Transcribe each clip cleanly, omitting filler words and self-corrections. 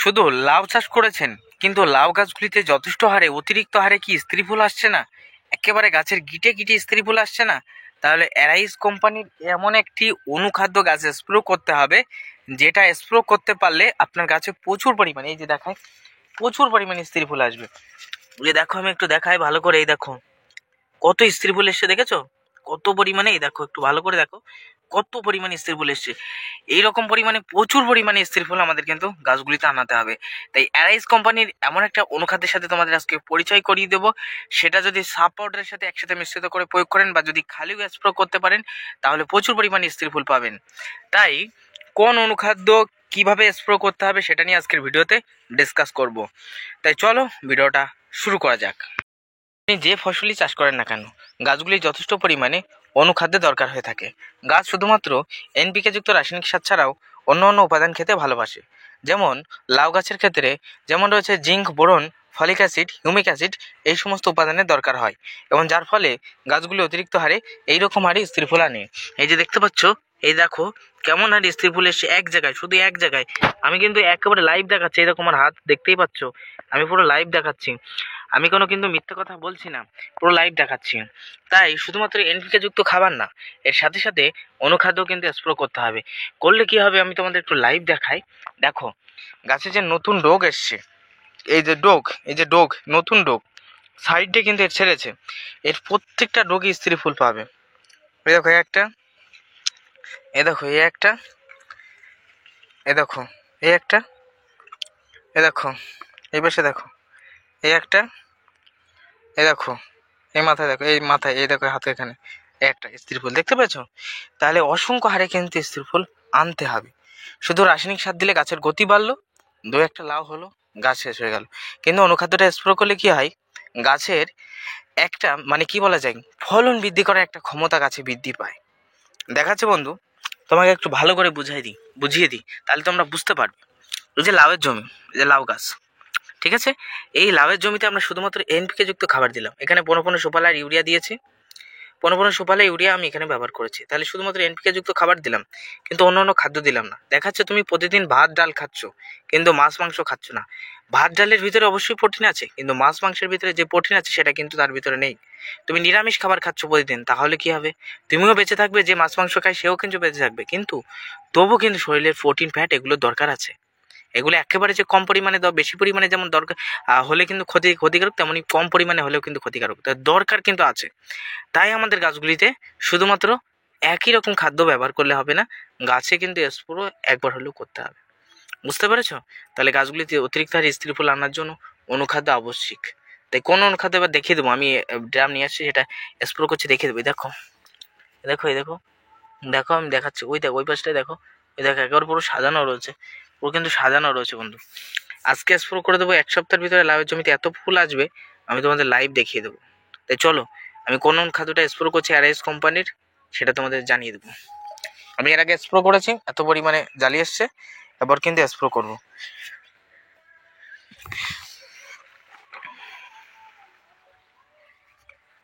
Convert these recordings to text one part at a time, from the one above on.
শুধু লাউ চাষ করেছেন কিন্তু লাউ গাছগুলিতে যথেষ্ট হারে অতিরিক্ত হারে কি স্ত্রী ফুল আসছে না, একেবারে গাছের গিটে গিটে স্ত্রী ফুল আসছে না, তাহলে অ্যারাইজ কোম্পানির এমন একটি অনুখাদ্য গাছে স্প্রে করতে হবে, যেটা স্প্রে করতে পারলে আপনার গাছে প্রচুর পরিমাণে, এই যে দেখায়, প্রচুর পরিমাণে স্ত্রী ফুল আসবে। এই দেখো, আমি একটু দেখাই ভালো করে, এই দেখো কত স্ত্রী ফুল এসছে, দেখেছো কত পরিমাণে, এই দেখো একটু ভালো করে দেখো কত পরিমাণে স্ত্রী ফুল এসছে। এইরকম পরিমাণে প্রচুর পরিমাণে স্ত্রী ফুল আমাদের কিন্তু গাছগুলিতে আনাতে হবে। তাই অ্যারাইজ কোম্পানির এমন একটা অনুখাদ্যের সাথে তোমাদের আজকে পরিচয় করিয়ে দেবো, সেটা যদি সাব পাউডারের সাথে একসাথে মিশ্রিত করে প্রয়োগ করেন বা যদি খালিও স্প্রে করতে পারেন তাহলে প্রচুর পরিমাণে স্ত্রী ফুল পাবেন। তাই কোন অনুখাদ্য কিভাবে স্প্রে করতে হবে সেটা নিয়ে আজকের ভিডিওতে ডিসকাস করব। তাই চলো ভিডিওটা শুরু করা যাক। আপনি যে ফসলই চাষ করেন না কেন, গাছগুলি যথেষ্ট পরিমাণে অনুখাদ্যের দরকার হয়ে থাকে। গাছ শুধুমাত্র এনপিকে যুক্ত রাসায়নিক সার ছাড়াও অন্য অন্য উপাদান খেতে ভালোবাসে। যেমন লাউ গাছের ক্ষেত্রে যেমন রয়েছে zinc, boron, folic acid, humic acid, এই সমস্ত উপাদানের দরকার হয় এবং যার ফলে গাছগুলি অতিরিক্ত হারে এইরকম হারে স্ত্রী ফুল আনে। এই যে দেখতে পাচ্ছ, এই দেখো কেমন হারে স্ত্রী ফুল এসছে এক জায়গায়, শুধু এক জায়গায়। আমি কিন্তু একেবারে লাইভ দেখাচ্ছি, এই দেখো আমার হাত দেখতেই পাচ্ছ, আমি পুরো লাইভ দেখাচ্ছি, আমি কোনো কিন্তু মিথ্যা কথা বলছি না, পুরো লাইভ দেখাচ্ছি। তাই শুধুমাত্র এনপিকে যুক্ত খাবার না, এর সাথে সাথে অনুখাদ্য কিন্তু স্প্রে করতে হবে। করলে কি হবে আমি তোমাদের একটু লাইভ দেখাই। দেখো গাছে যে নতুন ডোগ এসছে, এই যে ডোগ, এই যে ডোগ, নতুন ডোগ সাইডে কিন্তু এর ছেড়েছে, এর প্রত্যেকটা ডোগে স্ত্রী ফুল পাবে। এই দেখো এই একটা, এ দেখো এই একটা, এ দেখো এই একটা, এ দেখো এই পাশে দেখো এই একটা, এ দেখো এই মাথায় দেখো, এই মাথায়, এই দেখো হাতে এখানে একটা স্ত্রী ফুল দেখতে পেয়েছো। তাহলে অসংখ্য হারে কিন্তু স্ত্রী ফুল আনতে হবে। শুধু রাসায়নিক সার দিলে গাছের গতি বাড়লো, দু একটা লাউ হলো, গাছ শেষ হয়ে গেল। কিন্তু অনুখাদ্যটা স্প্রে করলে কি হয়, গাছের একটা মানে কি বলা যায়, ফলন বৃদ্ধি করার একটা ক্ষমতা গাছে বৃদ্ধি পায়। দেখাচ্ছে বন্ধু, তোমাকে একটু ভালো করে বুঝিয়ে দিই, তাহলে তোমরা বুঝতে পারবে। এই যে লাউয়ের জমি, এই যে লাউ গাছ, ঠিক আছে, এই লাউয়ের জমিতে আমরা শুধুমাত্র এনপিকে যুক্ত খাবার দিলাম, এখানে 15 সুপার আর ইউরিয়া দিয়েছি, 15 সুপার ইউরিয়া আমি এখানে ব্যবহার করেছি। তাহলে শুধুমাত্র এনপিকে যুক্ত খাবার দিলাম, কিন্তু অন্য অন্য খাদ্য দিলাম না। দেখাচ্ছে তুমি প্রতিদিন ভাত ডাল খাচ্ছ কিন্তু মাছ মাংস খাচ্ছ না। ভাত ডালের ভিতরে অবশ্যই প্রোটিন আছে, কিন্তু মাছ মাংসের ভিতরে যে প্রোটিন আছে সেটা কিন্তু তার ভিতরে নেই। তুমি নিরামিষ খাবার খাচ্ছ প্রতিদিন, তাহলে কি হবে, তুমিও বেঁচে থাকবে, যে মাছ মাংস খায় সেও কিন্তু বেঁচে থাকবে, কিন্তু তবু কিন্তু শরীরের প্রোটিন ফ্যাট এগুলোর দরকার আছে। এগুলো একেবারে যে কম পরিমাণে দাও, বেশি পরিমাণে যেমন দরকার হলে কিন্তু ক্ষতিকারক, তেমনি কম পরিমাণে হলেও কিন্তু ক্ষতিকারক, তার দরকার কিন্তু আছে। তাই আমাদের গাছগুলিতে শুধুমাত্র একই রকম খাদ্য ব্যবহার করলে হবে না, গাছে কিন্তু স্প্রে একবার হলেও করতে হবে। বুঝতে পেরেছো? তাহলে গাছগুলিতে অতিরিক্ত হারে স্ত্রী ফুল আনার জন্য অনুখাদ্য আবশ্যিক। তাই কোন অনুখাদ্য এবার দেখিয়ে দেবো, আমি ড্রাম নিয়ে আসছি, সেটা স্প্রে করছি, দেখিয়ে দেবো। দেখো দেখো এই দেখো, দেখো আমি দেখাচ্ছি, ওই দেখো ওই পাশটায় দেখো, ওই দেখো একেবারে পুরো সাজানো রয়েছে, পুরো কিন্তু সাজানো রয়েছে বন্ধু। আজকে স্প্রে করে দেবো, এক সপ্তাহের ভিতরে লাউয়ের জমিতে এত ফুল আসবে আমি তোমাদের লাইভ দেখিয়ে দেবো। তাই চলো আমি কোন খাদ্যটা স্প্রে করছি অ্যারাইজ কোম্পানির সেটা তোমাদের জানিয়ে দেবো। আমি এর আগে স্প্রে করেছি, এত পরিমাণে জ্বালিয়ে এসছে, এবার কিন্তু স্প্রে করবো।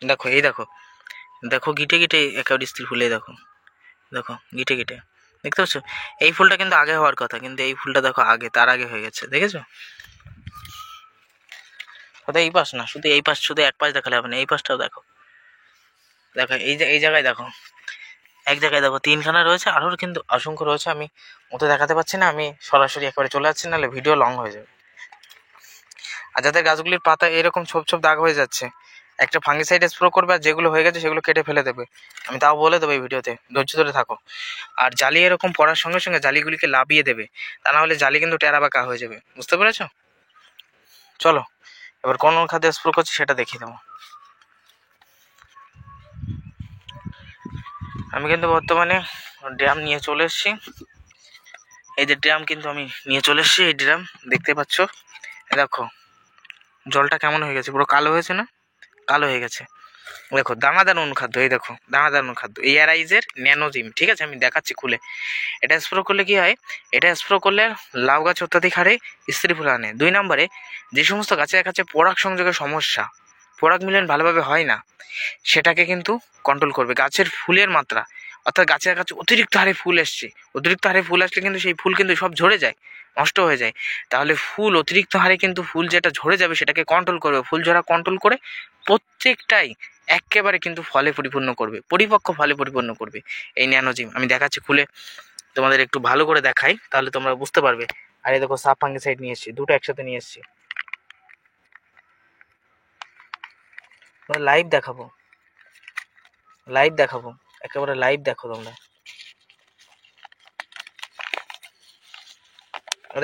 দেখো এই দেখো, দেখো গিটে গিটে একেবারে স্ত্রী ফুলে, দেখো দেখো গিটে গিটে, দেখতে পাচ্ছ? এই ফুলটা কিন্তু আগে হওয়ার কথা, কিন্তু এই ফুলটা দেখো আগে, তার আগে হয়ে গেছে, দেখেছো? কথা এই পাশ না, শুধু এই পাশ, শুধু এক পাশ দেখালে হবে না, এই পাশটাও দেখো, দেখো এই জায়গায় দেখো, এক জায়গায় দেখো তিনখানা রয়েছে, আরও কিন্তু অসংখ্য রয়েছে। আমি ওতে দেখাতে পাচ্ছি না, আমি সরাসরি একেবারে চলে যাচ্ছি, নাহলে ভিডিও লং হয়ে যাবে। আর যাদের গাছগুলির পাতা এরকম ছোপ ছোপ দাগ হয়ে যাচ্ছে, একটা ফাঙ্গিসাইড স্প্রে করবে, আর যেগুলো হয়ে গেছে সেগুলো কেটে ফেলে দেবে। আমি তাও বলে দেবো এই ভিডিওতে, ধৈর্য ধরে থাকো। আর জালি এরকম পড়ার সঙ্গে সঙ্গে জালিগুলিকে লাভিয়ে দেবে, তা না হলে জালি কিন্তু টেরা বাঁকা হয়ে যাবে। বুঝতে পেরেছো? চলো এবার কোন খাদ্য স্প্রে করছি সেটা দেখিয়ে দেবো। আমি কিন্তু বর্তমানে ড্রাম নিয়ে চলে এসেছি, এই যে ড্রাম কিন্তু আমি নিয়ে চলে এসেছি, এই ড্রাম দেখতে পাচ্ছ, দেখো জলটা কেমন হয়ে গেছে, পুরো কালো হয়েছে না, কালো হয়ে গেছে। দেখো দানাদার অনুখাদ্য, এই দেখো দানাদার অনুখাদ্য, এই অ্যারাইজের ন্যানোজিম, ঠিক আছে, আমি দেখাচ্ছি খুলে। এটা স্প্রে করলে কি হয়, এটা স্প্রে করলে লাউ গাছ অত্যাধিক হারে স্ত্রী ফুল আনে। 2 নম্বরে যে সমস্ত গাছে দেখাচ্ছে পরাগ সংযোগের সমস্যা, পরাগ মিলন ভালোভাবে হয় না, সেটাকে কিন্তু কন্ট্রোল করবে। গাছের ফুলের মাত্রা, অর্থাৎ গাছের কাছে অতিরিক্ত হারে ফুল এসছে, অতিরিক্ত হারে ফুল আসলে কিন্তু সেই ফুল কিন্তু সব ঝরে যায়, নষ্ট হয়ে যায়, তাহলে ফুল অতিরিক্ত হারে কিন্তু ফুল যেটা ঝরে যাবে সেটাকে কন্ট্রোল করবে, ফুল ঝরা কন্ট্রোল করে প্রত্যেকটাই একেবারে কিন্তু ফলে পরিপূর্ণ করবে, পরিপক্ক ফলে পরিপূর্ণ করবে এই ন্যানোজিম। আমি দেখাচ্ছি খুলে তোমাদের একটু ভালো করে দেখাই, তাহলে তোমরা বুঝতে পারবে। আর এই দেখো সাব ফাঙ্গিসাইড নিয়ে এসেছি, দুটো একসাথে নিয়ে এসেছি, লাইভ দেখাবো, লাইভ দেখাবো, একেবারে লাইভ দেখো তোমরা।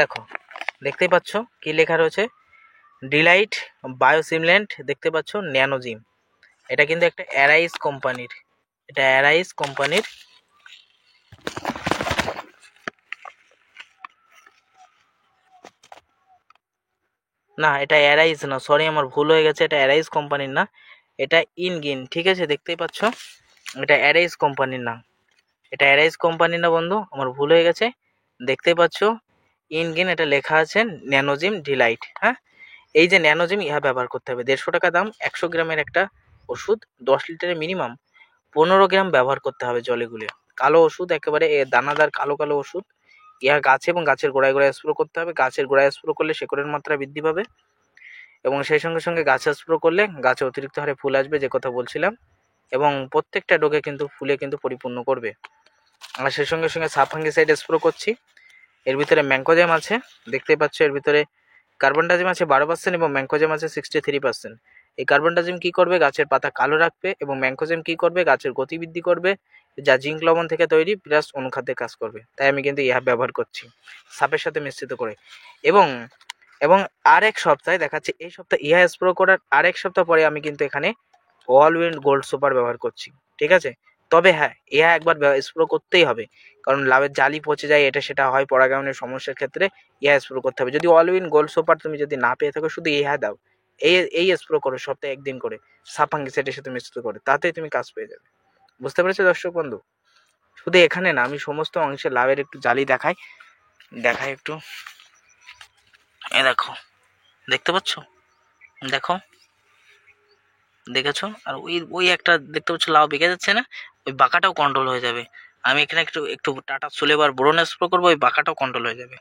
দেখো, দেখতেই পাচ্ছ কি লেখা রয়েছে, ডিলাইট বায়োসিমল্যান্ট, দেখতে পাচ্ছ ন্যানোজিম। এটা কিন্তু একটা অ্যারাইজ কোম্পানির, এটা অ্যারাইজ কোম্পানির। না, এটা অ্যারাইজ না, সরি আমার ভুল হয়ে গেছে, এটা অ্যারাইজ কোম্পানির না, এটা ইনগিন, ঠিক আছে, দেখতেই পাচ্ছ, এটা অ্যারাইজ কোম্পানির না, এটা অ্যারাইজ কোম্পানির না বন্ধু, আমার ভুল হয়ে গেছে, দেখতেই পাচ্ছ ইনগিন, এটা লেখা আছে ন্যানোজিম ডিলাইট। হ্যাঁ, এই যে ন্যানোজিম ইহা ব্যবহার করতে হবে, 150 টাকা দাম, 100 গ্রামের একটা ওষুধ, 10 লিটারের মিনিমাম 15 গ্রাম ব্যবহার করতে হবে জলে গুলে। কালো ওষুধ, একেবারে দানাদার কালো কালো ওষুধ, ইহা গাছে এবং গাছের গোড়ায় গোড়ায় স্প্রে করতে হবে। গাছের গোড়ায় স্প্রে করলে শেকড়ের মাত্রা বৃদ্ধি পাবে, এবং সেই সঙ্গে সঙ্গে গাছে স্প্রে করলে গাছে অতিরিক্ত হারে ফুল আসবে, যে কথা বলছিলাম, এবং প্রত্যেকটা ডোকে কিন্তু ফুলে কিন্তু পরিপূর্ণ করবে। আর সেই সঙ্গে সঙ্গে সাব ফাঙ্গিসাইড স্প্রে করছি, এর ভিতরে ম্যাঙ্কোজেম আছে, দেখতেই পাচ্ছ, এর ভিতরে কার্বনডাজিম আছে 12% এবং ম্যাঙ্কোজেম আছে 63%। এই কার্বনডাজিম কি করবে, গাছের পাতা কালো রাখবে, এবং ম্যাঙ্কোজেম কি করবে, গাছের গতি বৃদ্ধি করবে, যা জিঙ্ক লবণ থেকে তৈরি প্লাস অনুখাদ্যের কাজ করবে। তাই আমি কিন্তু ইহা ব্যবহার করছি সাপের সাথে মিশ্রিত করে। এবং এবং আরেক সপ্তাহে দেখাচ্ছে, এই সপ্তাহে ইহা স্প্রে করার আরেক সপ্তাহ পরে আমি কিন্তু এখানে অলউইন্ড গোল্ড সুপার ব্যবহার করছি, ঠিক আছে। তবে হ্যাঁ, ইহা একবার স্প্রে করতেই হবে, কারণ লাভের জালি পচে যায়, এটা সেটা হয়, পরাগায়নের সমস্যার ক্ষেত্রে ইহা স্প্রে করতে হবে। যদি অলউইন গোল্ড সুপার তুমি যদি না পেয়ে থাকো, শুধু ইহা দাও, এই স্প্রে করো সপ্তাহে একদিন করে সাব ফাঙ্গিসাইডের সাথে মিশ্রিত করে, তাতেই তুমি কাজ পেয়ে যাবে। বুঝতে পেরেছো দর্শক বন্ধু? শুধু এখানে না, আমি সমস্ত অংশে লাভের একটু জালি দেখাই, দেখাই একটু, এ দেখো, দেখতে পাচ্ছ, দেখো, দেখেছো? আর ওই ওই একটা দেখতে পাচ্ছ লাউ বেঁকে যাচ্ছে না, ওই বাঁকাটাও কন্ট্রোল হয়ে যাবে। আমি এখানে একটু একটু টাটা সোলেবার বোরন স্প্রে করবো, ওই বাঁকাটাও কন্ট্রোল হয়ে যাবে।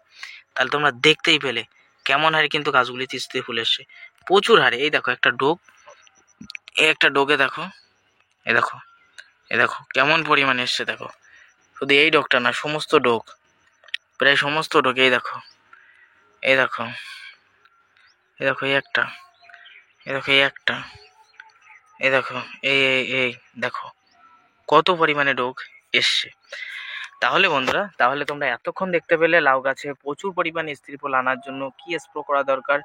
তাহলে তোমরা দেখতেই পেলে কেমন হারে কিন্তু গাছগুলি তিস্তি ফুল এসছে, প্রচুর হারে। এই দেখো একটা ডোগ, এই একটা ডোগে দেখো, এ দেখো, এ দেখো কেমন পরিমাণে এসছে, দেখো, শুধু এই ডোগটা না, সমস্ত ডোগ, প্রায় সমস্ত ডোগ, এই দেখো, এই দেখো, এই দেখো, এই একটা, এই দেখো, এই একটা, এই দেখো, এই এই এই দেখো কত পরিমাণে ডোগ এসছে। তাহলে বন্ধুরা, তাহলে তোমরা এতক্ষণ দেখতে পেলে লাউ গাছে প্রচুর পরিমাণে স্ত্রী ফুল আনার জন্য কি স্প্রে করা দরকার,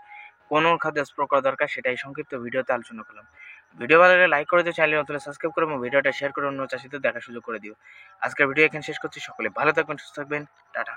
কোন খাদ্য স্প্রে করা দরকার, সেটাই সংক্ষিপ্ত ভিডিওতে আলোচনা করলাম। ভিডিও ভালো লাগলে লাইক করে দিও, চ্যানেল নতুন সাবস্ক্রাইব করে এবং ভিডিওটা শেয়ার করে অন্য চাষিদের দেখার সুযোগ করে দিও। আজকের ভিডিও এখানে শেষ করছি, সকলে ভালো থাকবেন, সুস্থ থাকবেন, টাটা।